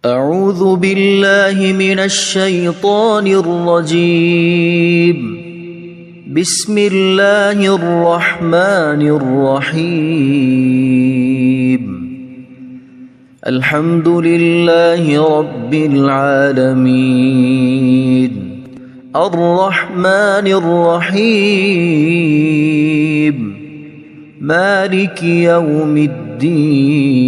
أعوذ بالله من الشيطان الرجيم. بسم الله الرحمن الرحيم. الحمد لله رب العالمين الرحمن الرحيم مالك يوم الدين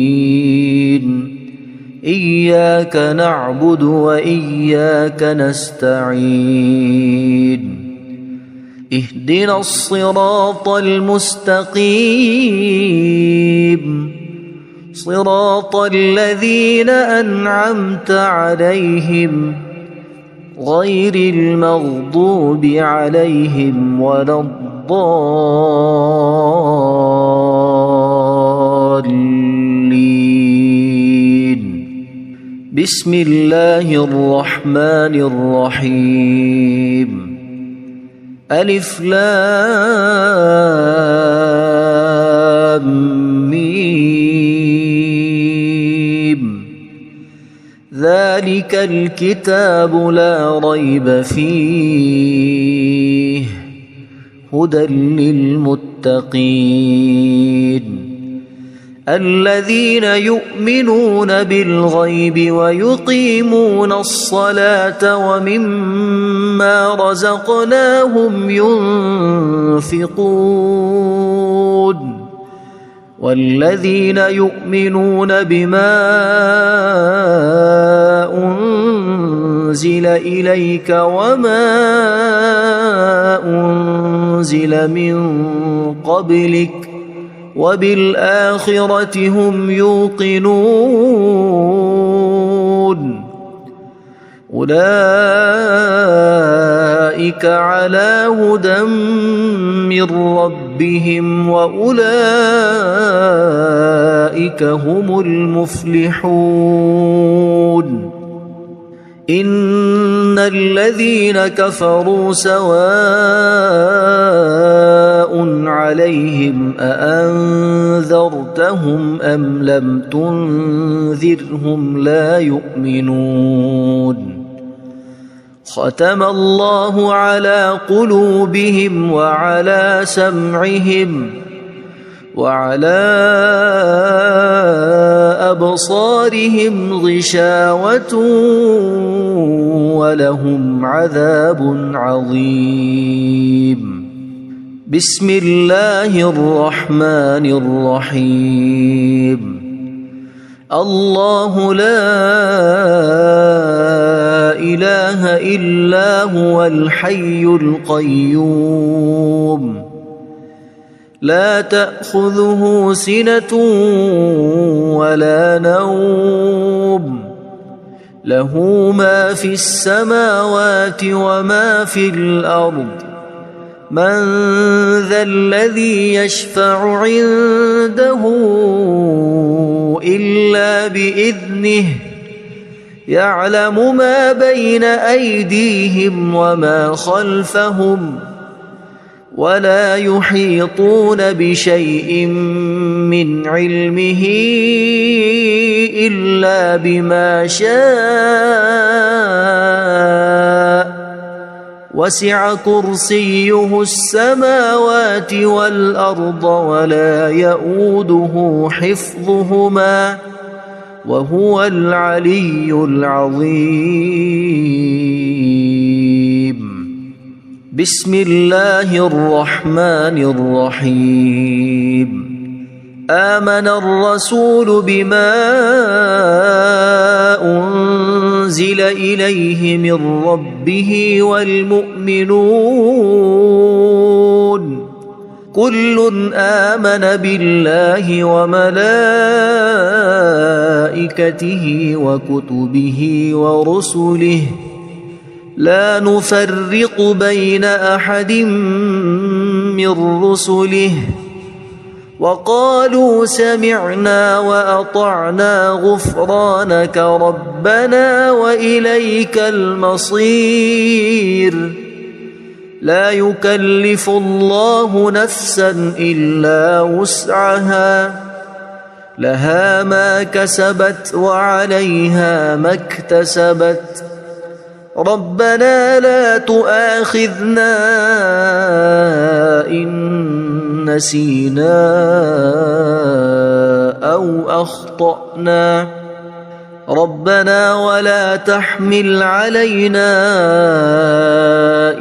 إياك نعبد وإياك نستعين اهدنا الصراط المستقيم صراط الذين أنعمت عليهم غير المغضوب عليهم ولا الضالين. بسم الله الرحمن الرحيم. ألف لام ميم. ذلك الكتاب لا ريب فيه هدى للمتقين الذين يؤمنون بالغيب ويقيمون الصلاة ومما رزقناهم ينفقون والذين يؤمنون بما أنزل إليك وما أنزل من قبلك وبالآخرة هم يوقنون أولئك على هدى من ربهم وأولئك هم المفلحون. إن الذين كفروا سواء عليهم أأنذرتهم أم لم تنذرهم لا يؤمنون. ختم الله على قلوبهم وعلى سمعهم وعلى أبصارهم غشاوة ولهم عذاب عظيم. بسم الله الرحمن الرحيم. الله لا إله إلا هو الحي القيوم لا تأخذه سنة ولا نوم له ما في السماوات وما في الأرض. من ذا الذي يشفع عنده إلا بإذنه يعلم ما بين أيديهم وما خلفهم ولا يحيطون بشيء من علمه إلا بما شاء وسع كرسيه السماوات والأرض ولا يؤوده حفظهما وهو العلي العظيم. بسم الله الرحمن الرحيم. آمن الرسول بما أنزل إليه من ربه والمؤمنون كل آمن بالله وملائكته وكتبه ورسله لا نفرق بين أحد من رسله وقالوا سمعنا وأطعنا غفرانك ربنا وإليك المصير. لا يكلف الله نفسا إلا وسعها لها ما كسبت وعليها ما اكتسبت ربنا لا تؤاخذنا إن نسينا أو أخطأنا ربنا ولا تحمل علينا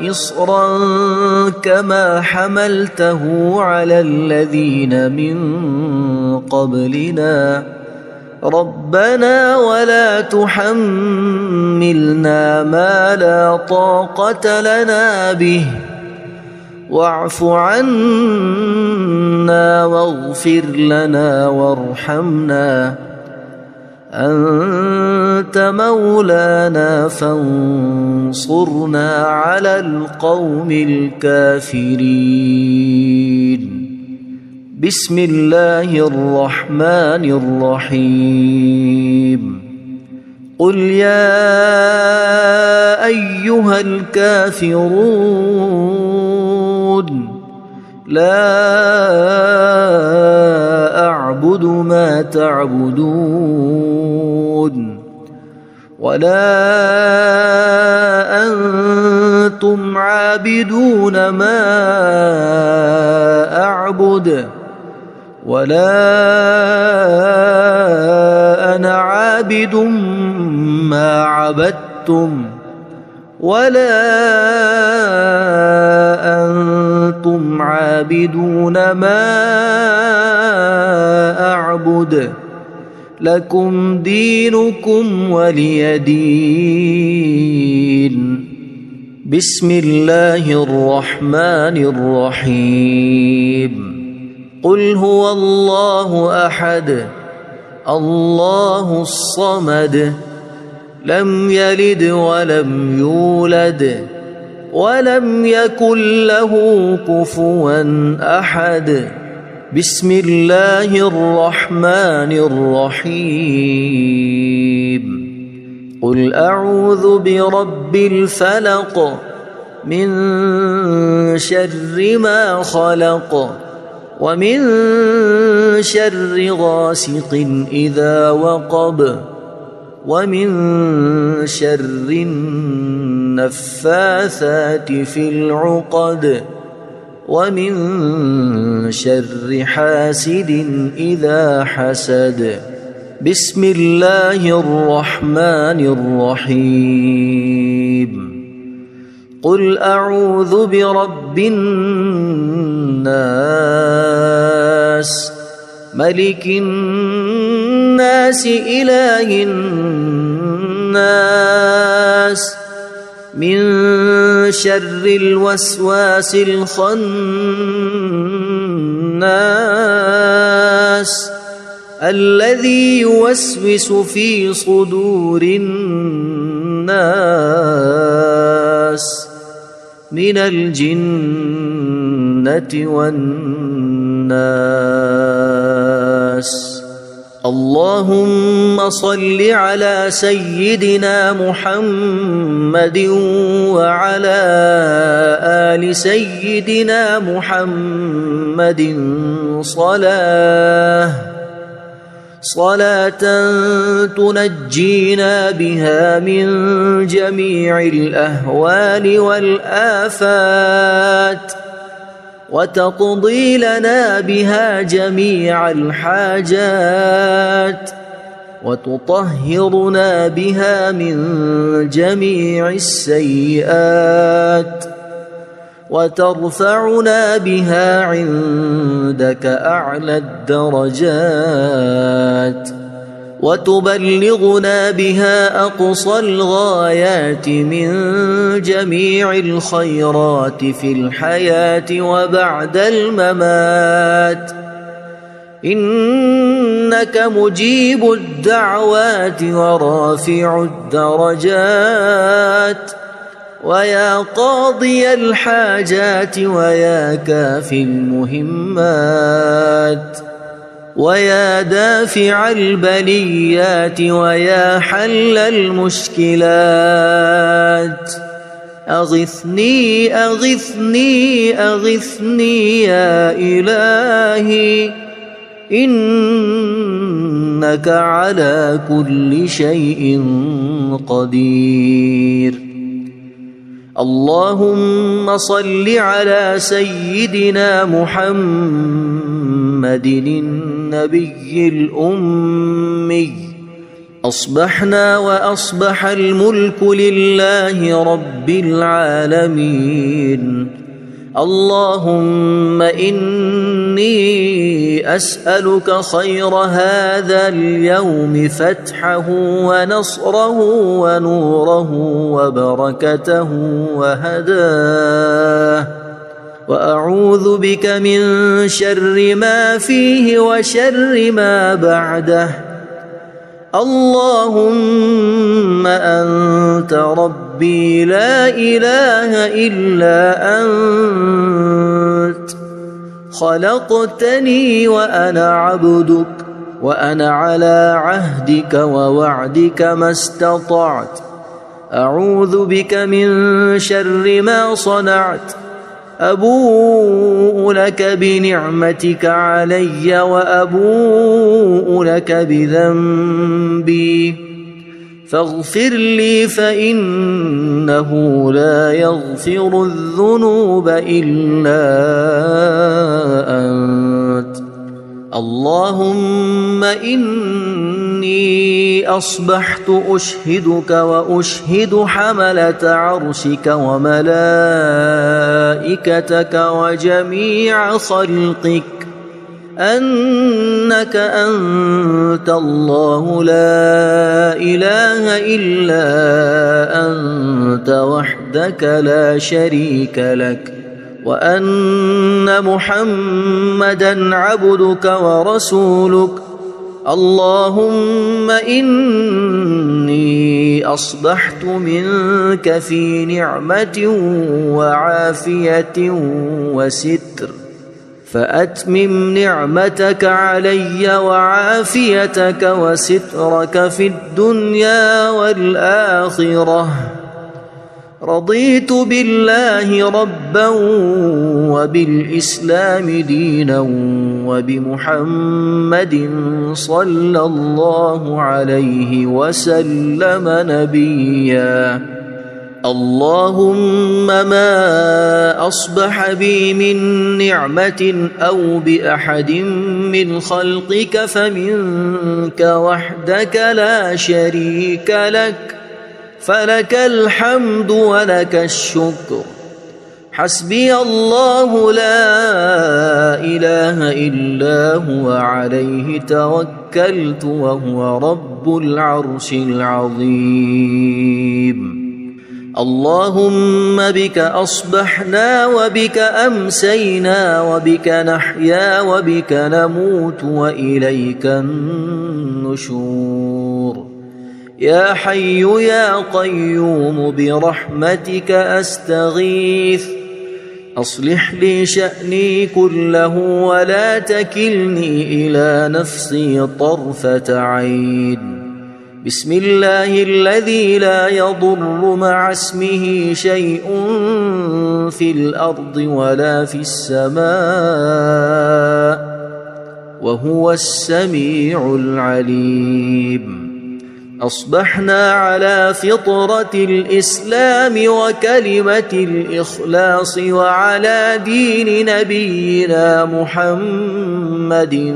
إصرا كما حملته على الذين من قبلنا ربنا ولا تحملنا ما لا طاقة لنا به واعف عنا واغفر لنا وارحمنا أنت مولانا فانصرنا على القوم الكافرين بسم الله الرحمن الرحيم قل يا أيها الكافرون لا أعبد ما تعبدون ولا أنتم عابدون ما أعبد ولا أنا عابد ما عبدتم ولا أنتم عابدون ما أعبد لكم دينكم ولي دين بسم الله الرحمن الرحيم قل هو الله أحد الله الصمد لم يلد ولم يولد ولم يكن له كفوا أحد بسم الله الرحمن الرحيم قل أعوذ برب الفلق من شر ما خلق ومن شر غاسق إذا وقب ومن شر النفاثات في العقد ومن شر حاسد إذا حسد بسم الله الرحمن الرحيم قل أعوذ برب الناس ملك الناس إله الناس من شر الوسواس الخناس الذي يوسوس في صدور الناس من الجنة والناس اللهم صل على سيدنا محمد وعلى آل سيدنا محمد صلاة تنجينا بها من جميع الأهوال والآفات وتقضي لنا بها جميع الحاجات وتطهرنا بها من جميع السيئات وترفعنا بها عندك أعلى الدرجات وتبلغنا بها أقصى الغايات من جميع الخيرات في الحياة وبعد الممات إنك مجيب الدعوات ورافع الدرجات ويا قاضي الحاجات ويا كافي المهمات ويا دافع البليات ويا حل المشكلات أغثني أغثني أغثني يا إلهي إنك على كل شيء قدير. اللهم صل على سيدنا محمد النبي الأمي. أصبحنا وأصبح الملك لله رب العالمين. اللهم إني أسألك خير هذا اليوم، فتحه ونصره ونوره وبركته وهداه، وأعوذ بك من شر ما فيه وشر ما بعده. اللهم أنت ربي لا إله إلا أنت، خلقتني وأنا عبدك، وأنا على عهدك ووعدك ما استطعت. أعوذ بك من شر ما صنعت. أبوء لك بنعمتك علي وأبوء لك بذنبي، فاغفر لي فإنه لا يغفر الذنوب إلا أنت. اللهم إني أصبحت أشهدك وأشهد حملة عرشك وملائكتك وجميع خلقك أنك أنت الله لا إله إلا أنت وحدك لا شريك لك، وأن محمدًا عبدك ورسولك. اللهم إني أصبحت منك في نعمة وعافية وستر، فأتمم نعمتك علي وعافيتك وسترك في الدنيا والآخرة. رضيت بالله ربا وبالإسلام دينا وبمحمد صلى الله عليه وسلم نبيا. اللهم ما أصبح بي من نعمة أو بأحد من خلقك فمنك وحدك لا شريك لك، فلك الحمد ولك الشكر. حسبي الله لا إله إلا هو عليه توكلت وهو رب العرش العظيم. اللهم بك أصبحنا وبك أمسينا وبك نحيا وبك نموت وإليك النشور. يا حي يا قيوم برحمتك أستغيث، أصلح لي شأني كله ولا تكلني إلى نفسي طرفة عين. بسم الله الذي لا يضر مع اسمه شيء في الأرض ولا في السماء وهو السميع العليم. أصبحنا على فطرة الإسلام وكلمة الإخلاص وعلى دين نبينا محمد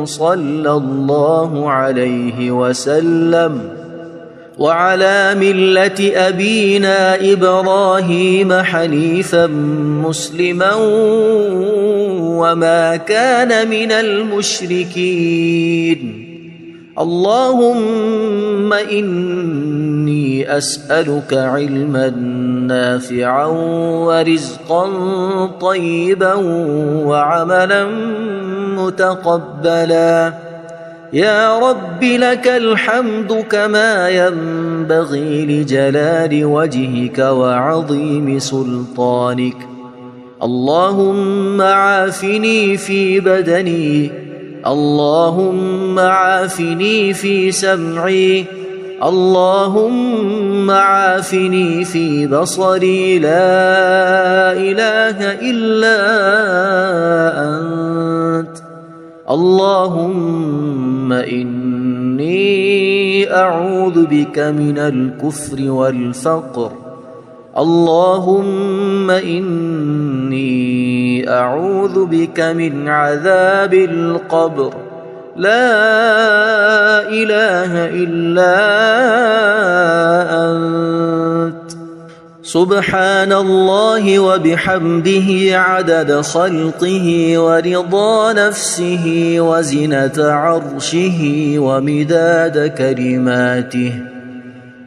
صلى الله عليه وسلم، وعلى ملة أبينا إبراهيم حنيفا مسلما وما كان من المشركين. اللهم إني أسألك علما نافعا ورزقا طيبا وعملا متقبلا. يا رب لك الحمد كما ينبغي لجلال وجهك وعظيم سلطانك. اللهم عافني في بدني، اللهم عافني في سمعي، اللهم عافني في بصري. لا إله إلا أنت. اللهم إني أعوذ بك من الكفر والفقر. اللهم إني أعوذ بك من عذاب القبر. لا إله إلا أنت. سبحان الله وبحمده عدد خلقه ورضا نفسه وزنة عرشه ومداد كلماته.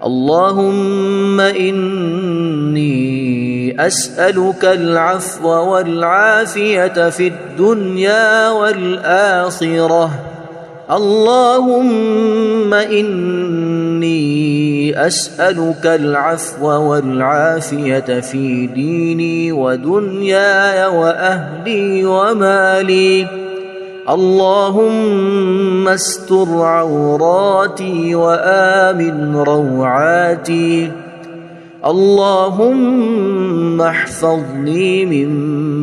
اللهم إني أسألك العفو والعافية في الدنيا والآخرة. اللهم إني أسألك العفو والعافية في ديني ودنياي وأهلي ومالي. اللهم استر عوراتي وآمن روعاتي. اللهم احفظني من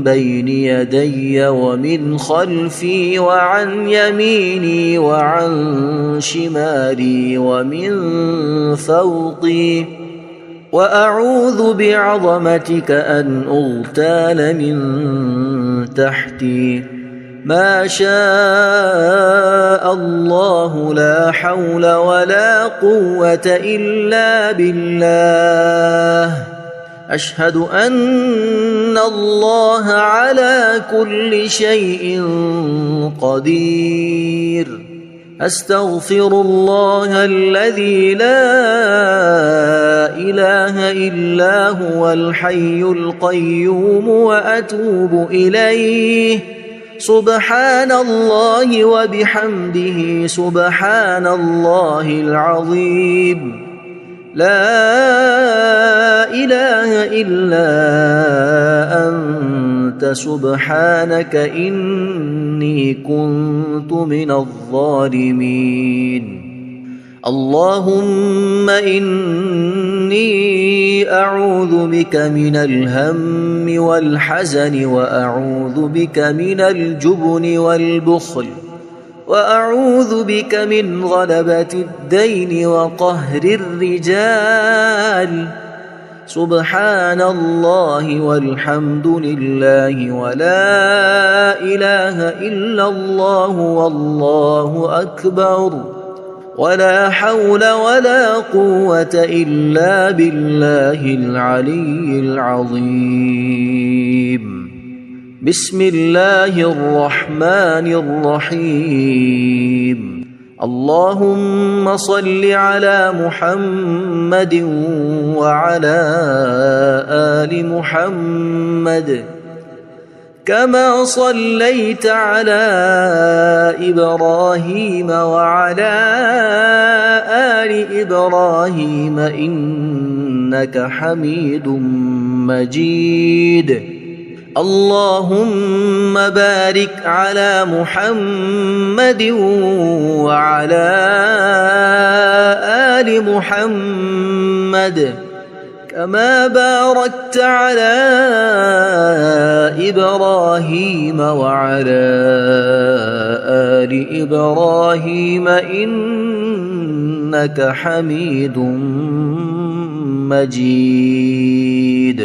بين يدي ومن خلفي وعن يميني وعن شمالي ومن فوقي. وأعوذ بعظمتك أن أغتال من تحتي. ما شاء الله لا حول ولا قوة إلا بالله. أشهد أن الله على كل شيء قدير. أستغفر الله الذي لا إله إلا هو الحي القيوم وأتوب إليه. سبحان الله وبحمده سبحان الله العظيم. لا إله إلا أنت سبحانك إني كنت من الظالمين. اللهم إني أعوذ بك من الهم والحزن وأعوذ بك من الجبن والبخل وأعوذ بك من غلبة الدين وقهر الرجال. سبحان الله والحمد لله ولا إله إلا الله والله أكبر ولا حول ولا قوة إلا بالله العلي العظيم. بسم الله الرحمن الرحيم. اللهم صل على محمد وعلى آل محمد كما صليت على إبراهيم وعلى آل إبراهيم إنك حميد مجيد. اللهم بارك على محمد وعلى آل محمد كما باركت على إبراهيم وعلى آل إبراهيم إنك حميد مجيد.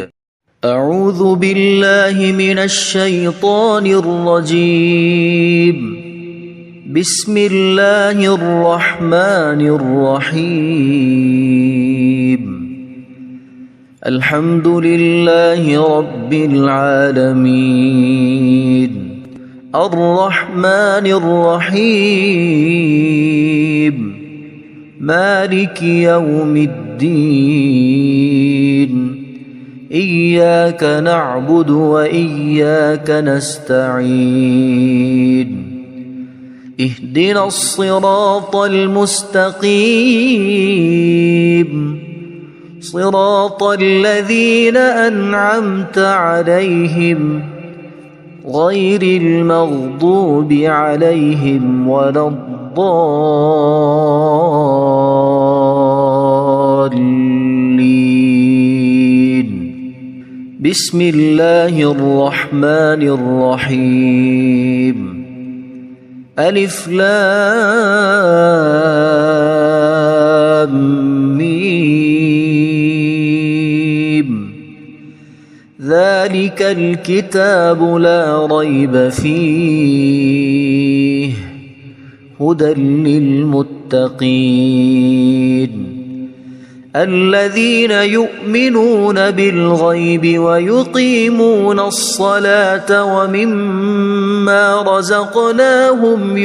أعوذ بالله من الشيطان الرجيم. بسم الله الرحمن الرحيم. الحمد لله رب العالمين الرحمن الرحيم مالك يوم الدين. إياك نعبد وإياك نستعين. اهدنا الصراط المستقيم صراط الذين أنعمت عليهم غير المغضوب عليهم ولا الضالين. بسم الله الرحمن الرحيم. ألف لام ميم ذلك الكتاب لا ريب فيه هدى للمتقين الذين يؤمنون بالغيب ويقيمون الصلاة ومما رزقناهم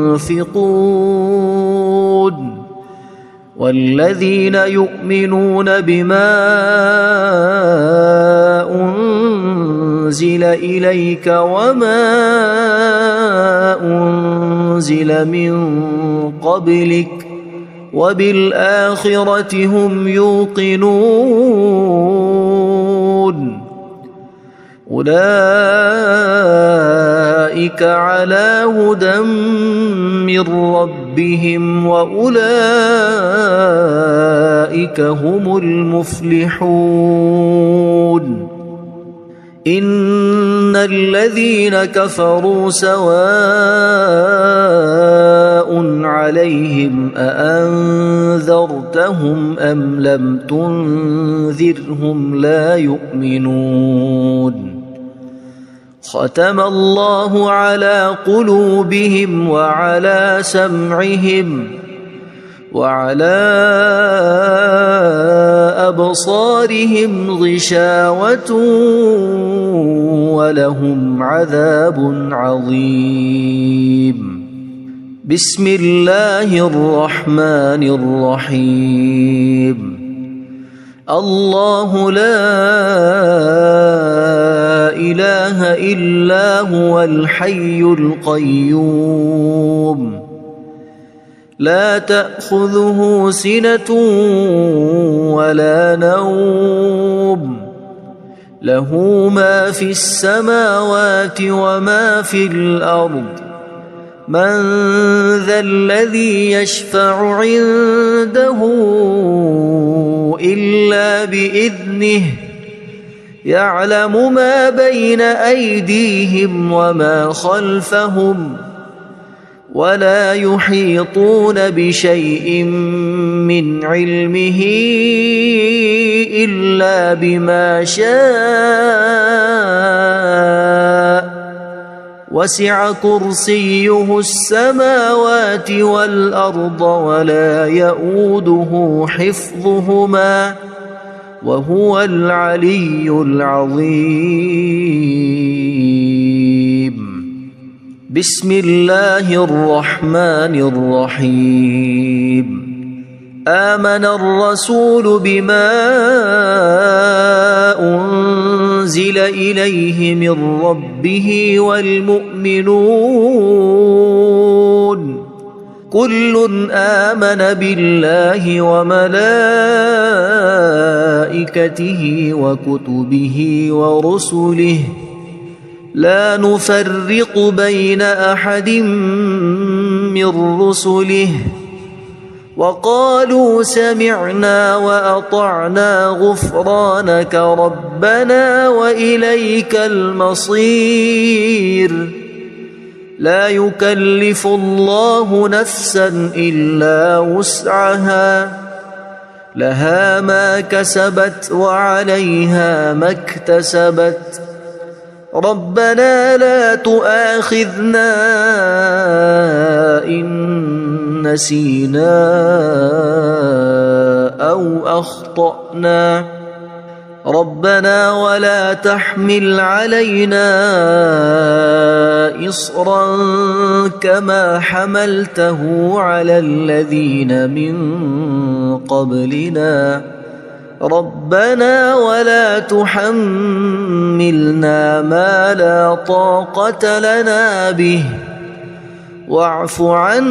ينفقون والذين يؤمنون بما أنزل إليك وما أنزل من قبلك وبالآخرة هم يوقنون أولئك على هدى من ربهم وأولئك هم المفلحون إن الذين كفروا سواء عليهم أأنذرتهم أم لم تنذرهم لا يؤمنون ختم الله على قلوبهم وعلى سمعهم وعلى أبصارهم غشاوة ولهم عذاب عظيم بسم الله الرحمن الرحيم الله لا إله إلا هو الحي القيوم لا تأخذه سنة ولا نوم له ما في السماوات وما في الأرض من ذا الذي يشفع عنده إلا بإذنه يعلم ما بين أيديهم وما خلفهم ولا يحيطون بشيء من علمه إلا بما شاء وسع كرسيه السماوات والأرض ولا يؤوده حفظهما وهو العلي العظيم بسم الله الرحمن الرحيم آمن الرسول بما أنزل إليه من ربه والمؤمنون كل آمن بالله وملائكته وكتبه ورسله لا نفرق بين أحد من رسله وقالوا سمعنا وأطعنا غفرانك ربنا وإليك المصير لا يكلف الله نفسا إلا وسعها لها ما كسبت وعليها ما اكتسبت ربنا لا تؤاخذنا إن نسينا أو أخطأنا ربنا ولا تحمل علينا إصرا كما حملته على الذين من قبلنا ربنا ولا تحملنا ما لا طاقة لنا به واعف عنا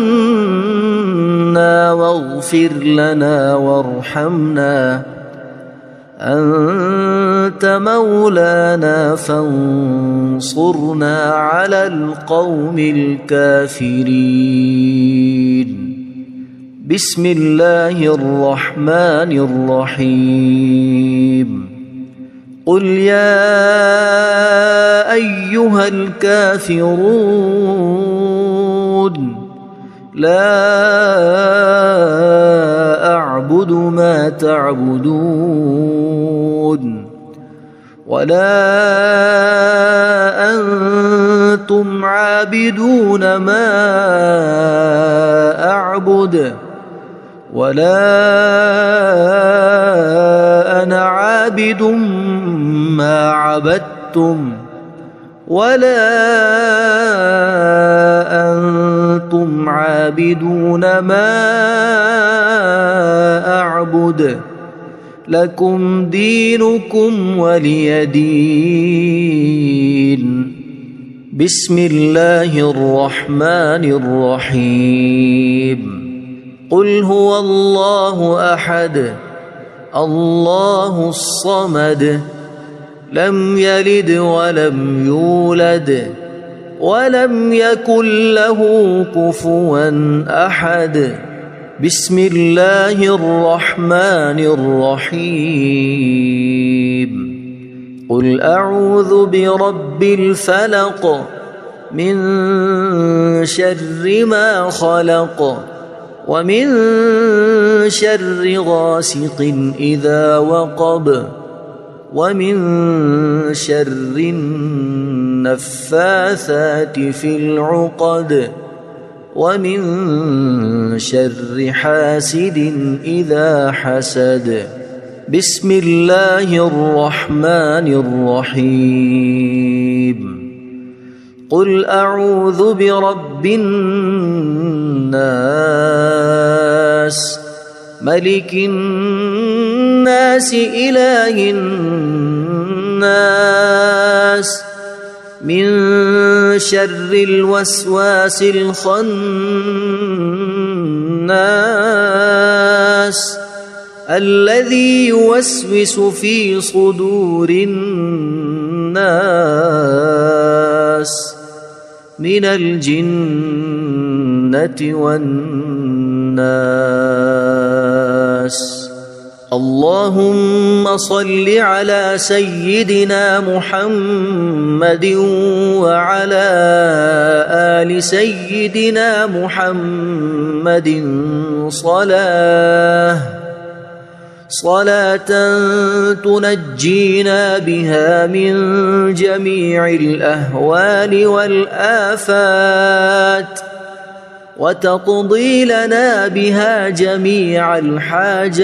واغفر لنا وارحمنا أنت مولانا فانصرنا على القوم الكافرين بسم الله الرحمن الرحيم قل يا أيها الكافرون لا أعبد ما تعبدون ولا أنتم عابدون ما أعبد ولا أنا عابد ما عبدتم ولا أنتم عابدون ما أعبد لكم دينكم ولي دين. بسم الله الرحمن الرحيم. قل هو الله أحد الله الصمد لم يلد ولم يولد ولم يكن له كفوا أحد. بسم الله الرحمن الرحيم. قل أعوذ برب الفلق من شر ما خلق ومن شر غاسق إذا وقب ومن شر النفاثات في العقد ومن شر حاسد إذا حسد. بسم الله الرحمن الرحيم. قل أعوذ برب الناس ملك الناس إله الناس من شر الوسواس الخناس الذي يوسوس في صدور الناس من الجنة والناس. اللهم صل على سيدنا محمد وعلى آل سيدنا محمد صلاة تنجينا بها من جميع الأهوال والآفات وتقضي لنا بها جميع الحاجات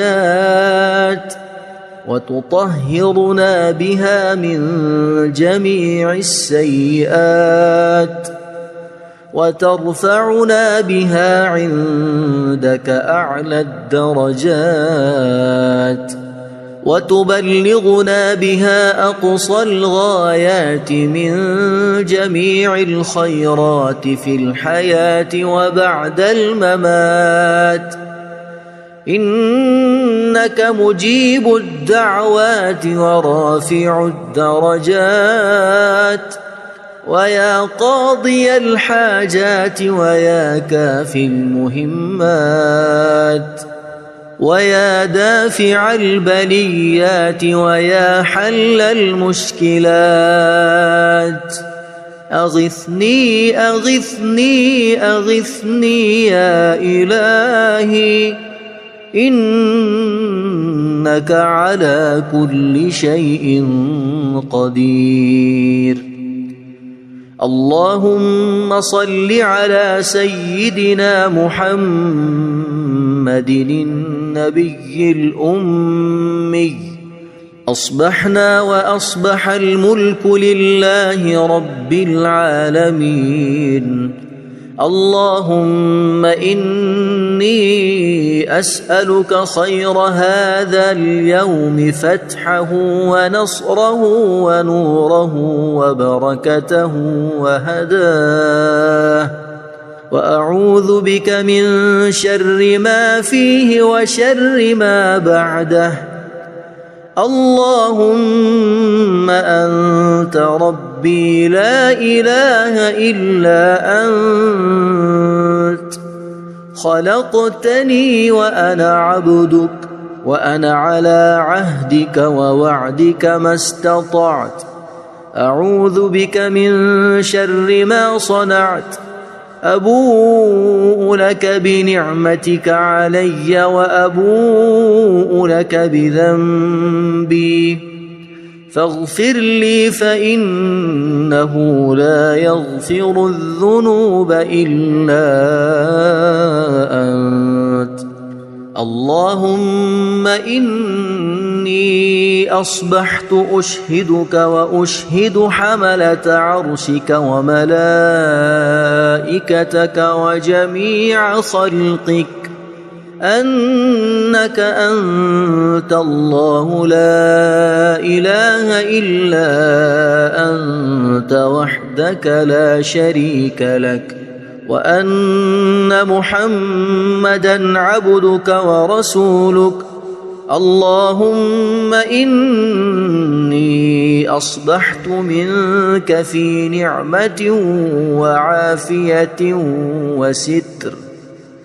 وتطهرنا بها من جميع السيئات وترفعنا بها عندك أعلى الدرجات وتبلغنا بها أقصى الغايات من جميع الخيرات في الحياة وبعد الممات. إنك مجيب الدعوات ورافع الدرجات ويا قاضي الحاجات ويا كافي المهمات ويا دافع البليات ويا حل المشكلات. أغثني أغثني أغثني يا إلهي إنك على كل شيء قدير. اللهم صل على سيدنا محمد النبي الأمي. أصبحنا وأصبح الملك لله رب العالمين. اللهم إني أسألك خير هذا اليوم فتحه ونصره ونوره وبركته وهداه وأعوذ بك من شر ما فيه وشر ما بعده. اللهم أنت ربي لا إله إلا أنت خلقتني وأنا عبدك وأنا على عهدك ووعدك ما استطعت. أعوذ بك من شر ما صنعت أبوء لك بنعمتك علي وأبوء لك بذنبي فاغفر لي فإنه لا يغفر الذنوب إلا أنت. اللهم إني أصبحت أشهدك وأشهد حملة عرشك وملائكتك وجميع خلقك أنك أنت الله لا إله إلا أنت وحدك لا شريك لك وأن محمدًا عبدك ورسولك. اللهم إني أصبحت منك في نعمة وعافية وستر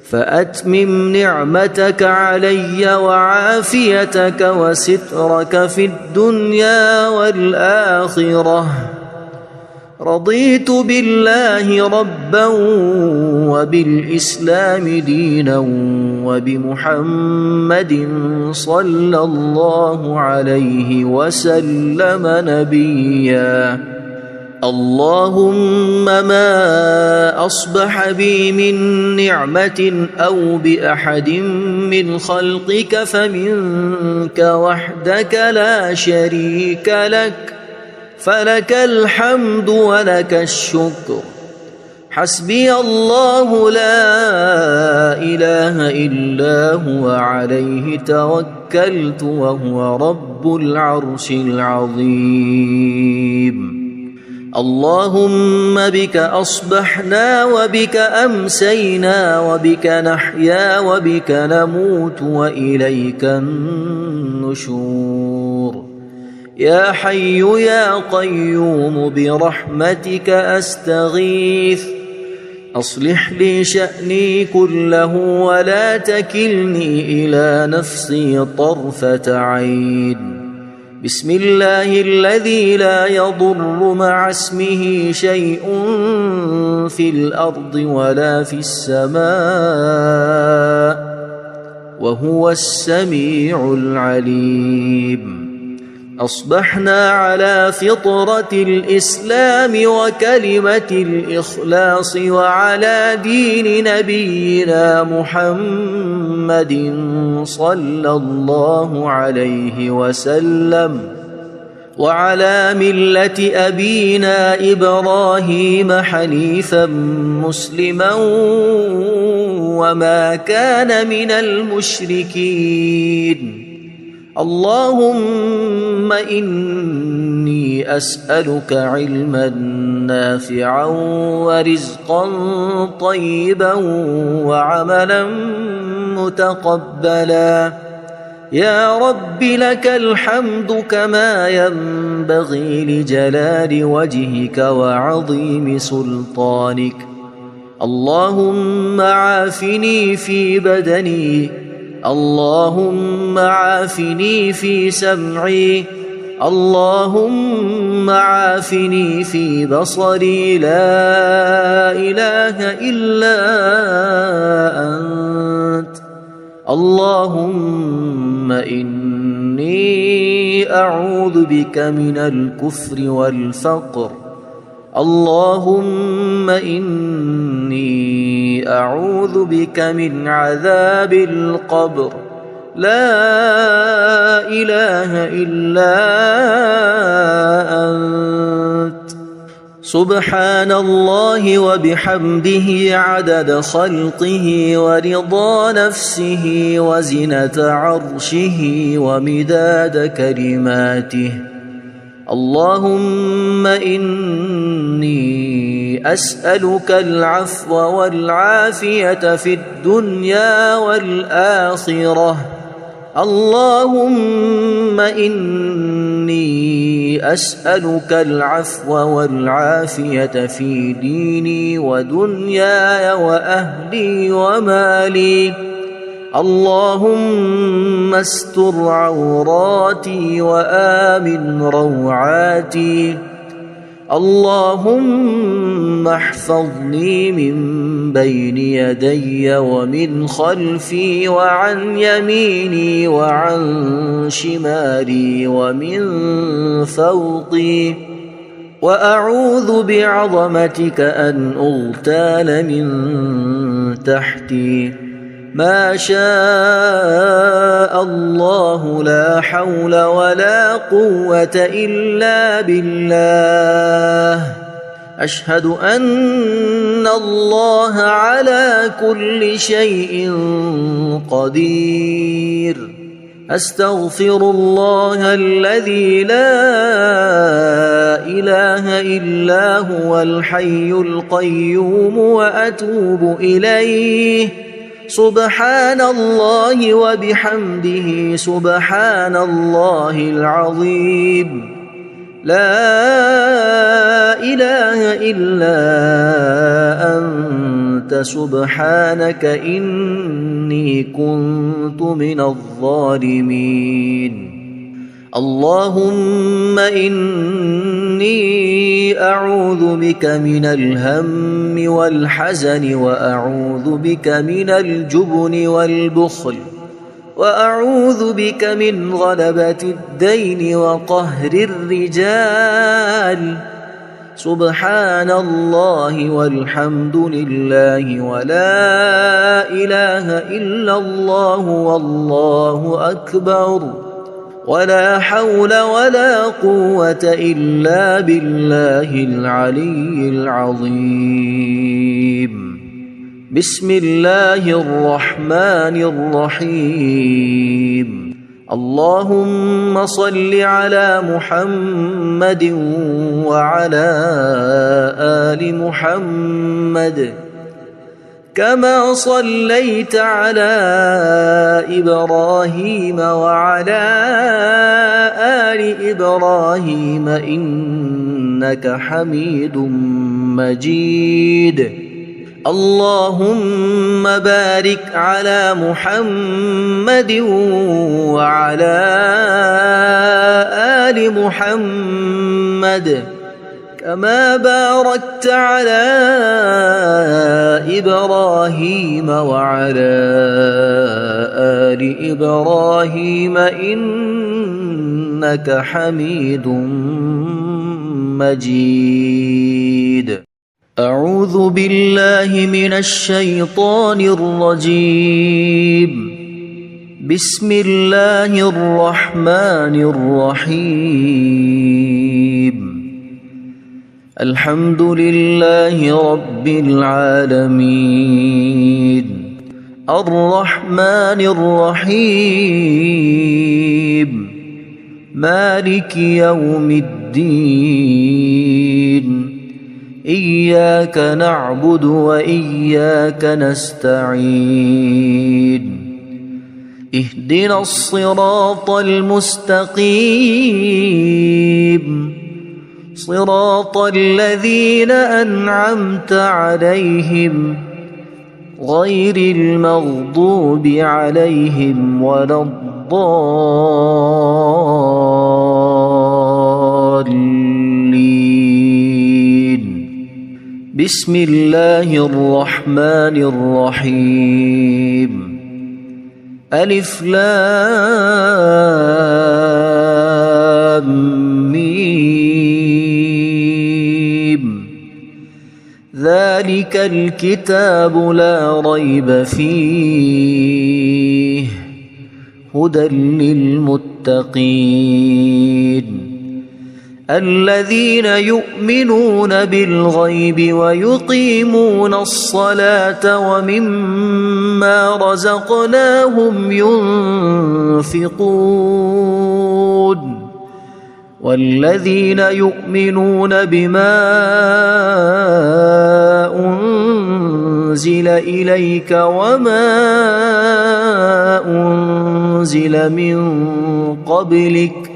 فأتمم نعمتك علي وعافيتك وسترك في الدنيا والآخرة. رضيت بالله ربا وبالإسلام دينا وبمحمد صلى الله عليه وسلم نبيا. اللهم ما أصبح بي من نعمة أو بأحد من خلقك فمنك وحدك لا شريك لك فلك الحمد ولك الشكر. حسبي الله لا إله إلا هو عليه توكلت وهو رب العرش العظيم. اللهم بك أصبحنا وبك أمسينا وبك نحيا وبك نموت وإليك النشور. يا حي يا قيوم برحمتك أستغيث أصلح لي شأني كله ولا تكلني إلى نفسي طرفة عين. بسم الله الذي لا يضر مع اسمه شيء في الأرض ولا في السماء وهو السميع العليم. أصبحنا على فطرة الإسلام وكلمة الإخلاص وعلى دين نبينا محمد صلى الله عليه وسلم وعلى ملة أبينا إبراهيم حنيفا مسلما وما كان من المشركين. اللهم إني أسألك علما نافعا ورزقا طيبا وعملا متقبلا. يا رب لك الحمد كما ينبغي لجلال وجهك وعظيم سلطانك. اللهم عافني في بدني اللهم عافني في سمعي اللهم عافني في بصري لا إله إلا أنت. اللهم إني أعوذ بك من الكفر والفقر. اللهم إني أعوذ بك من عذاب القبر. لا إله إلا أنت. سبحان الله وبحمده عدد خلقه ورضا نفسه وزنة عرشه ومداد كلماته. اللهم إني أسألك العفو والعافية في الدنيا والآخرة. اللهم إني أسألك العفو والعافية في ديني ودنياي وأهلي ومالي. اللهم استر عوراتي وآمن روعاتي. اللهم احفظني من بين يدي ومن خلفي وعن يميني وعن شمالي ومن فوقي، وأعوذ بعظمتك أن أغتال من تحتي. ما شاء الله لا حول ولا قوة إلا بالله. أشهد أن الله على كل شيء قدير. أستغفر الله الذي لا إله إلا هو الحي القيوم وأتوب إليه. سبحان الله وبحمده سبحان الله العظيم. لا إله إلا أنت سبحانك إني كنت من الظالمين. اللهم إني أعوذ بك من الهم والحزن، وأعوذ بك من الجبن والبخل، وأعوذ بك من غلبة الدين وقهر الرجال. سبحان الله والحمد لله ولا إله إلا الله والله أكبر، ولا حول ولا قوة إلا بالله العلي العظيم. بسم الله الرحمن الرحيم. اللهم صل على محمد وعلى آل محمد كما صليت على إبراهيم وعلى آل إبراهيم إنك حميد مجيد. اللهم بارك على محمد وعلى آل محمد كما باركت على إبراهيم وعلى آل إبراهيم إنك حميد مجيد. أعوذ بالله من الشيطان الرجيم. بسم الله الرحمن الرحيم. الحمد لله رب العالمين. الرحمن الرحيم. مالك يوم الدين. إياك نعبد وإياك نستعين. اهدنا الصراط المستقيم. صراط الذين أنعمت عليهم غير المغضوب عليهم ولا الضالين. بسم الله الرحمن الرحيم. ألف لام ميم. ذلك الكتاب لا ريب فيه هدى للمتقين الذين يؤمنون بالغيب ويقيمون الصلاة ومما رزقناهم ينفقون والذين يؤمنون بما أنزل إليك وما أنزل من قبلك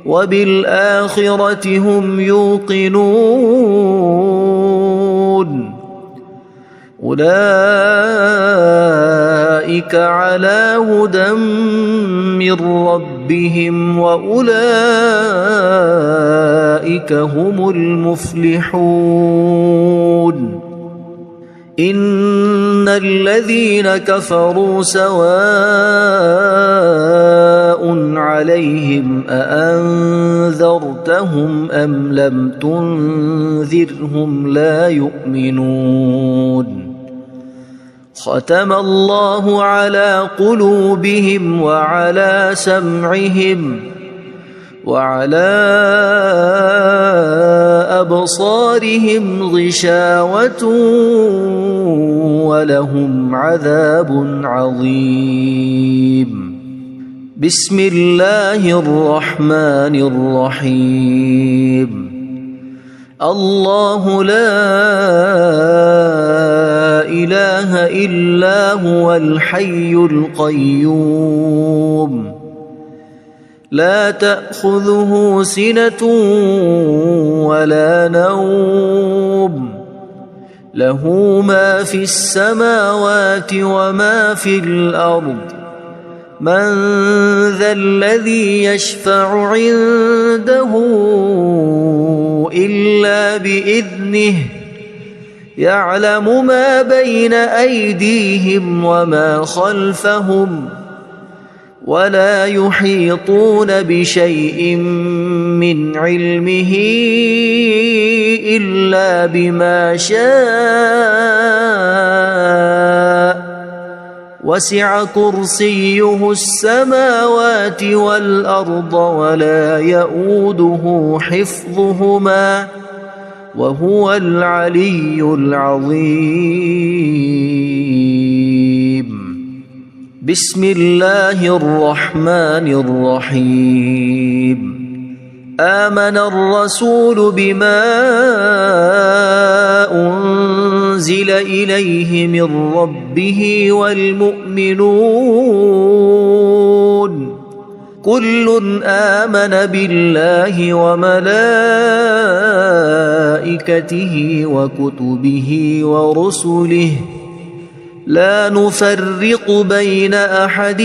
وبالآخرة هم يوقنون أولئك على هدى من ربهم وأولئك هم المفلحون إن الذين كفروا سواء عليهم أأنذرتهم أم لم تنذرهم لا يؤمنون ختم الله على قلوبهم وعلى سمعهم وعلى أبصارهم غشاوة ولهم عذاب عظيم بسم الله الرحمن الرحيم الله لا إله إلا هو الحي القيوم لا تأخذه سنة ولا نوم له ما في السماوات وما في الأرض من ذا الذي يشفع عنده إلا بإذنه يعلم ما بين أيديهم وما خلفهم ولا يحيطون بشيء من علمه إلا بما شاء وسع كرسيه السماوات والأرض ولا يؤوده حفظهما وهو العلي العظيم بسم الله الرحمن الرحيم آمن الرسول بما أنزل إليه من ربه والمؤمنون كل آمن بالله وملائكته وكتبه ورسله لا نفرق بين أحد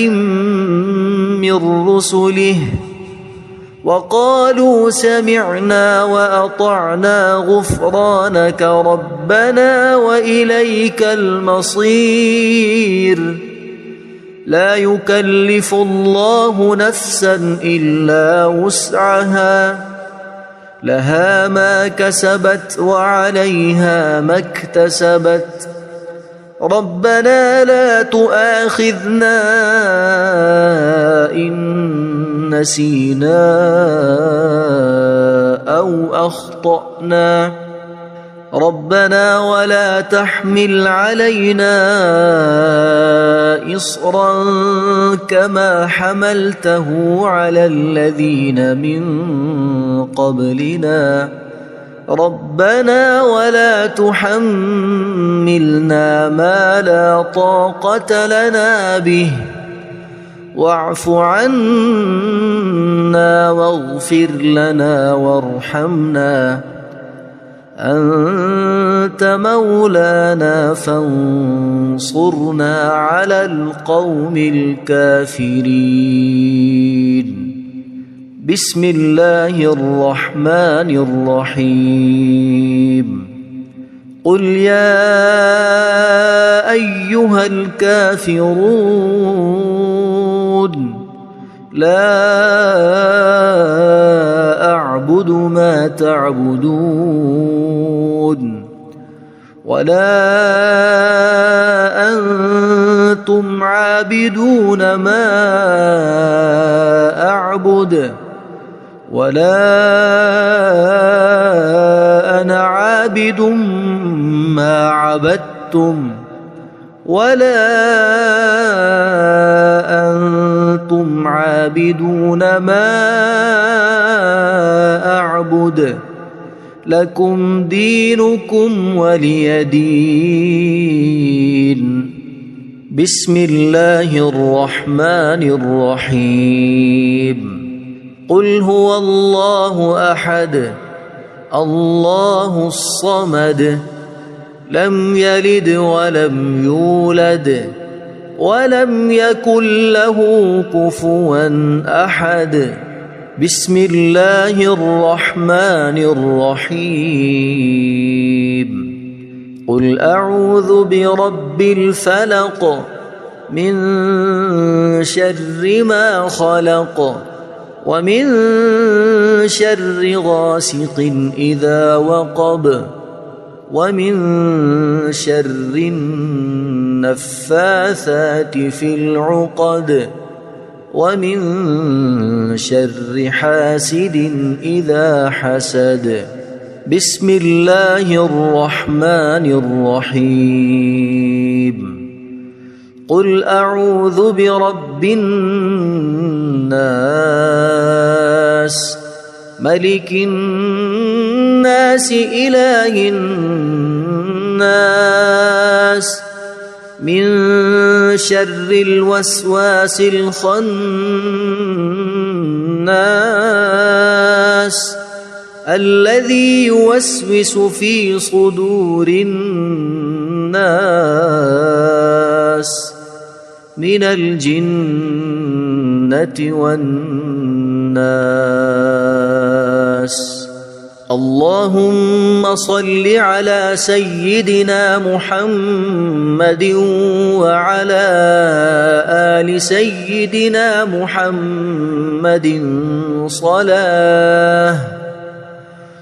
من رسله وقالوا سمعنا وأطعنا غفرانك ربنا وإليك المصير لا يكلف الله نفسا إلا وسعها لها ما كسبت وعليها ما اكتسبت ربنا لا تؤاخذنا إن نسينا أو أخطأنا ربنا ولا تحمل علينا إصرا كما حملته على الذين من قبلنا ربنا ولا تحملنا ما لا طاقة لنا به واعف عنا واغفر لنا وارحمنا أنت مولانا فانصرنا على القوم الكافرين بسم الله الرحمن الرحيم قل يا أيها الكافرون لا أعبد ما تعبدون ولا أنتم عابدون ما أعبد ولا أنا عابد ما عبدتم ولا أنتم عابدون ما أعبد لكم دينكم ولي دين بسم الله الرحمن الرحيم قل هو الله أحد الله الصمد لم يلد ولم يولد ولم يكن له كفوا أحد. بسم الله الرحمن الرحيم. قل أعوذ برب الفلق من شر ما خلق ومن شر غاسق إذا وقب ومن شر النفاثات في العقد ومن شر حاسد إذا حسد. بسم الله الرحمن الرحيم. قل أعوذ برب الناس ملك الناس إله الناس من شر الوسواس الخناس الذي يوسوس في صدور الناس من الجنة والناس. اللهم صل على سيدنا محمد وعلى آل سيدنا محمد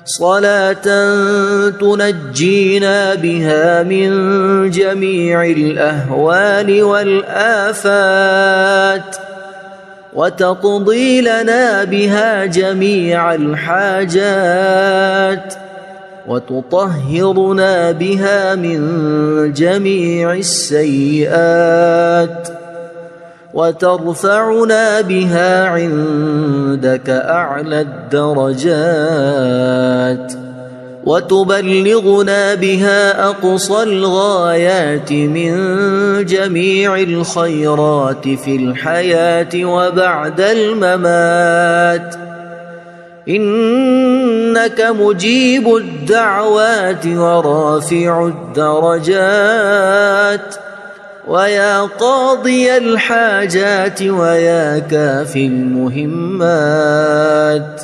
صلاة تنجينا بها من جميع الأهوال والآفات وتقضي لنا بها جميع الحاجات وتطهرنا بها من جميع السيئات وترفعنا بها عندك أعلى الدرجات وتبلغنا بها أقصى الغايات من جميع الخيرات في الحياة وبعد الممات. إنك مجيب الدعوات ورافع الدرجات ويا قاضي الحاجات ويا كافي المهمات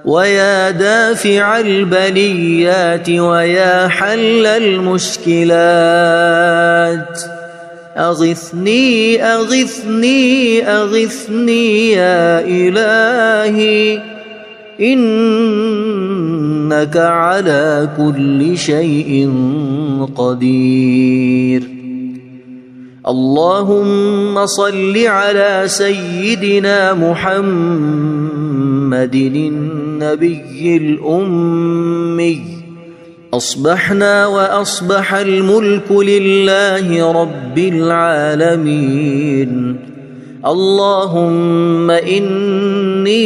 ويا دافع البليات ويا حل المشكلات. أغثني أغثني أغثني يا إلهي إنك على كل شيء قدير. اللهم صل على سيدنا محمد النبي الأمي. أصبحنا وأصبح الملك لله رب العالمين. اللهم إني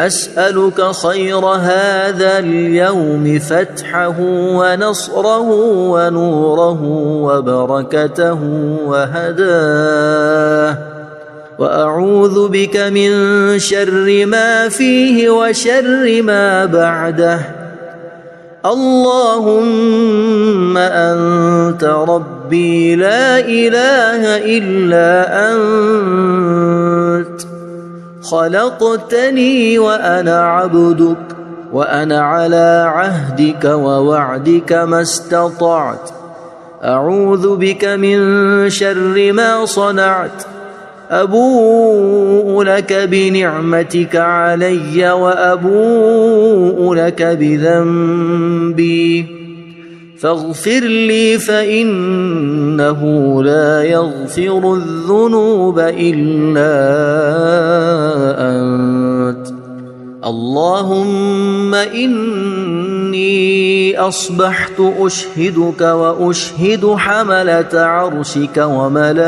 أسألك خير هذا اليوم فتحه ونصره ونوره وبركته وهداه وأعوذ بك من شر ما فيه وشر ما بعده. اللهم أنت ربي لا إله إلا أنت خلقتني وأنا عبدك وأنا على عهدك ووعدك ما استطعت. أعوذ بك من شر ما صنعت. أبوء لك بنعمتك علي وأبوء لك بذنبي فاغفر لي فإنه لا يغفر الذنوب إلا أنت. اللهم إني أصبحت أشهدك وأشهد حملة عرشك وملائكتك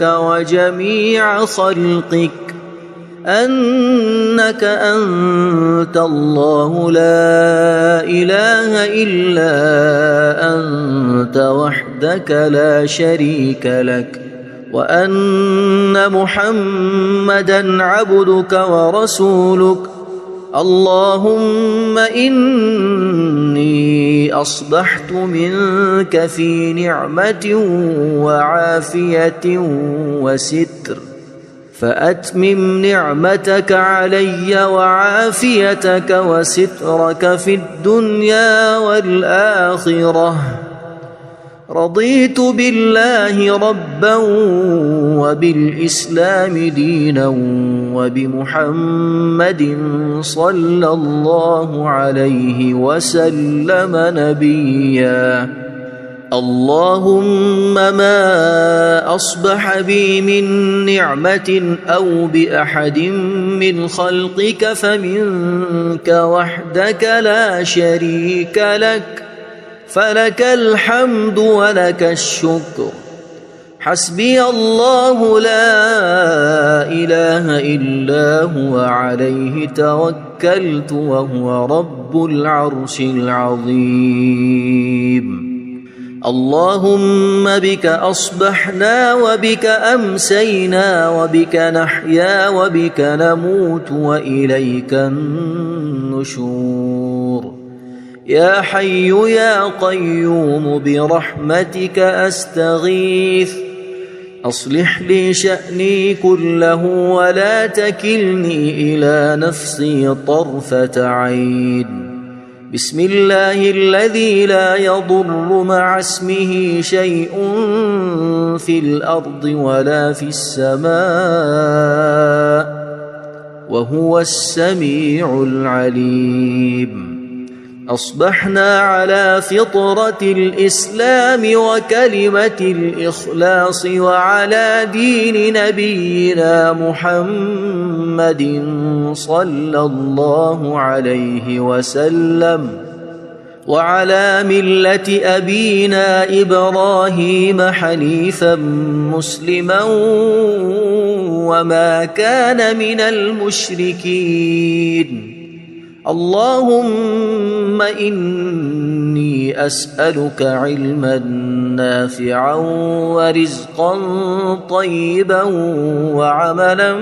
وجميع خلقك أنك أنت الله لا إله إلا أنت وحدك لا شريك لك وأن محمدًا عبدك ورسولك. اللهم إني إني أصبحت منك في نعمة وعافية وستر، فأتمم نعمتك علي وعافيتك وسترك في الدنيا والآخرة. رضيت بالله ربا وبالإسلام دينا وبمحمد صلى الله عليه وسلم نبيا. اللهم ما أصبح بي من نعمة أو بأحد من خلقك فمنك وحدك لا شريك لك، فلك الحمد ولك الشكر. حسبي الله لا إله إلا هو عليه توكلت وهو رب العرش العظيم. اللهم بك أصبحنا وبك أمسينا وبك نحيا وبك نموت وإليك النشور. يا حي يا قيوم برحمتك أستغيث، أصلح لي شأني كله ولا تكلني إلى نفسي طرفة عين. بسم الله الذي لا يضر مع اسمه شيء في الأرض ولا في السماء وهو السميع العليم. أصبحنا على فطرة الإسلام وكلمة الإخلاص وعلى دين نبينا محمد صلى الله عليه وسلم وعلى ملة أبينا إبراهيم حنيفا مسلما وما كان من المشركين. اللهم إني أسألك علما نافعا ورزقا طيبا وعملا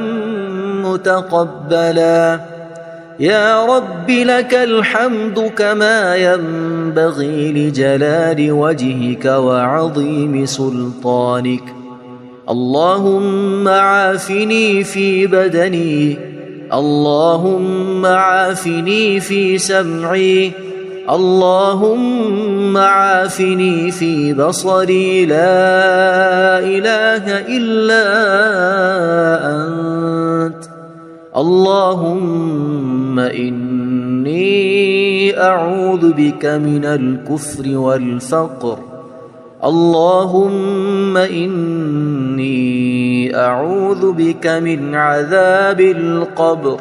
متقبلا. يا رب لك الحمد كما ينبغي لجلال وجهك وعظيم سلطانك. اللهم عافني في بدني، اللهم عافني في سمعي، اللهم عافني في بصري. لا إله إلا أنت. اللهم إني أعوذ بك من الكفر والفقر. اللهم إني أعوذ بك من عذاب القبر.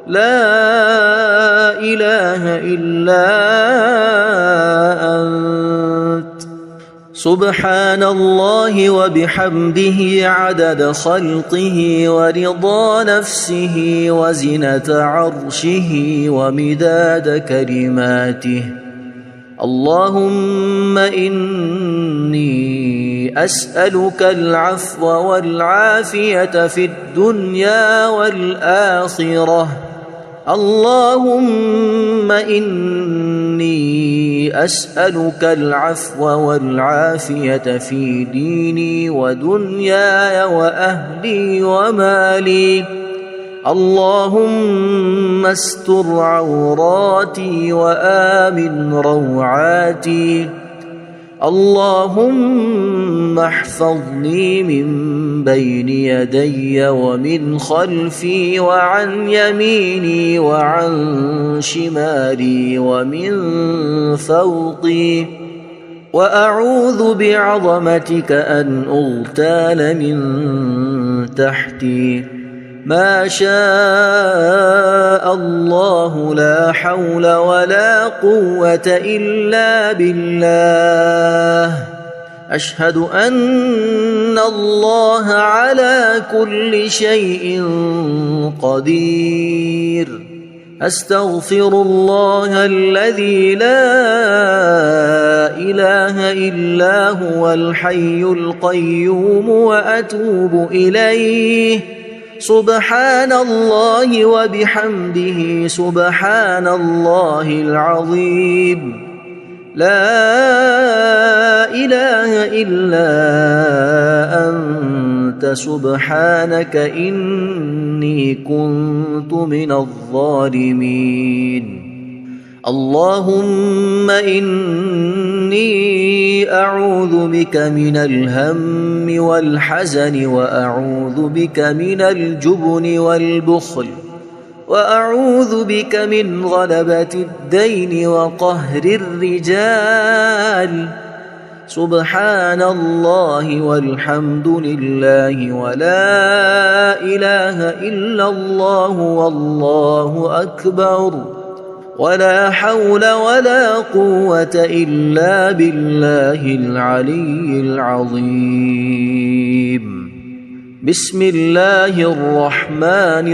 لا إله إلا أنت. سبحان الله وبحمده عدد خلقه ورضا نفسه وزنة عرشه ومداد كلماته. اللهم إني أسألك العفو والعافية في الدنيا والآخرة. اللهم إني أسألك العفو والعافية في ديني ودنياي وأهلي ومالي. اللهم استر عوراتي وآمن روعاتي. اللهم احفظني من بين يدي ومن خلفي وعن يميني وعن شمالي ومن فوقي. وأعوذ بعظمتك أن أغتال من تحتي. ما شاء الله لا حول ولا قوة إلا بالله. أشهد أن الله على كل شيء قدير. أستغفر الله الذي لا إله إلا هو الحي القيوم وأتوب إليه. سبحان الله وبحمده سبحان الله العظيم. لا إله إلا أنت سبحانك إني كنت من الظالمين. اللهم إني أعوذ بك من الهم والحزن، وأعوذ بك من الجبن والبخل، وأعوذ بك من غلبة الدين وقهر الرجال. سبحان الله والحمد لله ولا إله إلا الله والله أكبر، ولا حول ولا قوة إلا بالله العلي العظيم. بسم الله الرحمن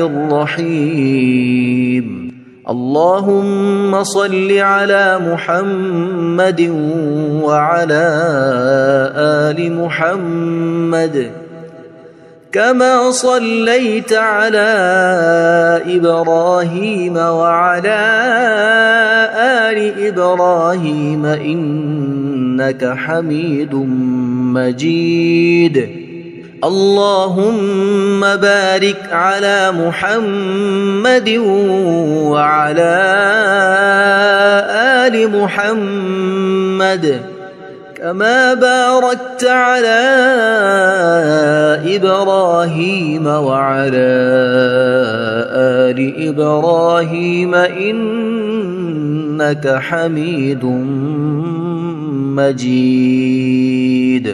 الرحيم. اللهم صل على محمد وعلى آل محمد كما صليت على إبراهيم وعلى آل إبراهيم إنك حميد مجيد. اللهم بارك على محمد وعلى آل محمد كما باركت على إبراهيم وعلى آل إبراهيم إنك حميد مجيد.